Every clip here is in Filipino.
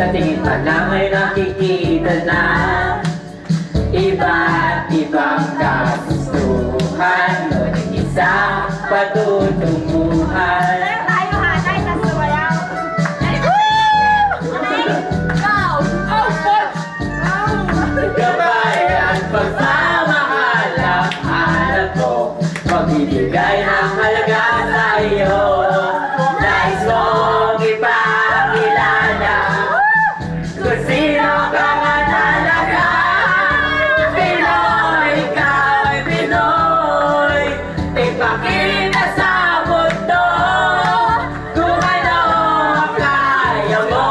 Sa tingin pa lang ay nakikita na iba't ibang kagustuhan, ngunit isang patutunguhan. Gabay at pagmamahal ang hanap ko, magbibigay ng halaga sa iyo. Nais mong ipakilala kung sino ka nga talaga. Pinoy, ikaw ay Pinoy. Ipakita sa mundo kung ano ang kaya mo.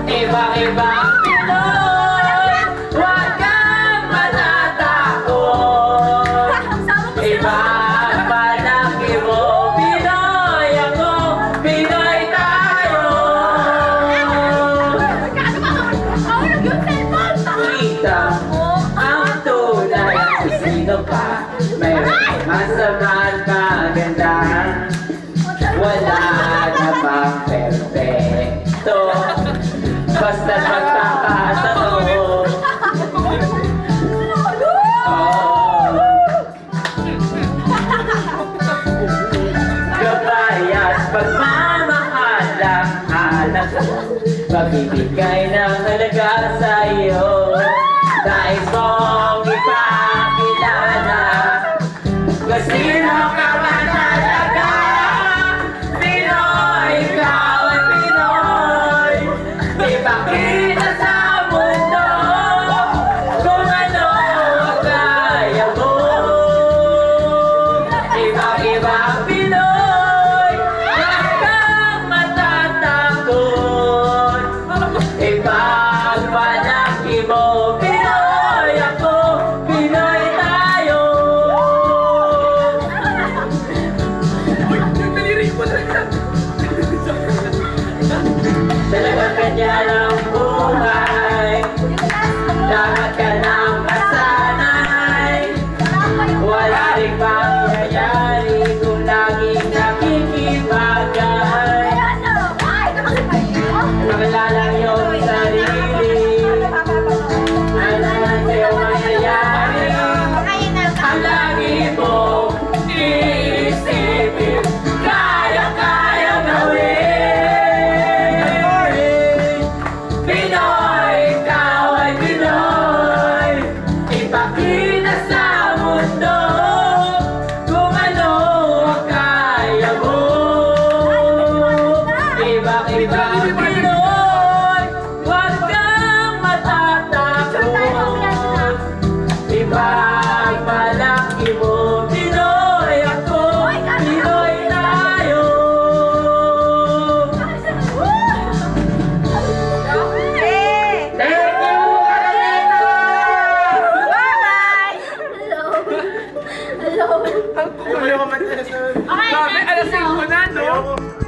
Ibang-ibang Pinoy, huwag kang matatakot. Ibang palaki mo, Pinoy ako, Pinoy tayo. Kita mo ang tunay kung sino ka. Mayroong masama at maganda. Wala na bang perfecto, basta't magkakatotoo. Gabay at pagmamahal ang hanap ko, magbibigay ng halaga sa iyo. Nais mong ipakilala kung sino ka man talaga. Pinoy, ikaw ay Pinoy. Ipakita sa mundo kung ano ang kaya mo. Ibang-ibang Pinoy.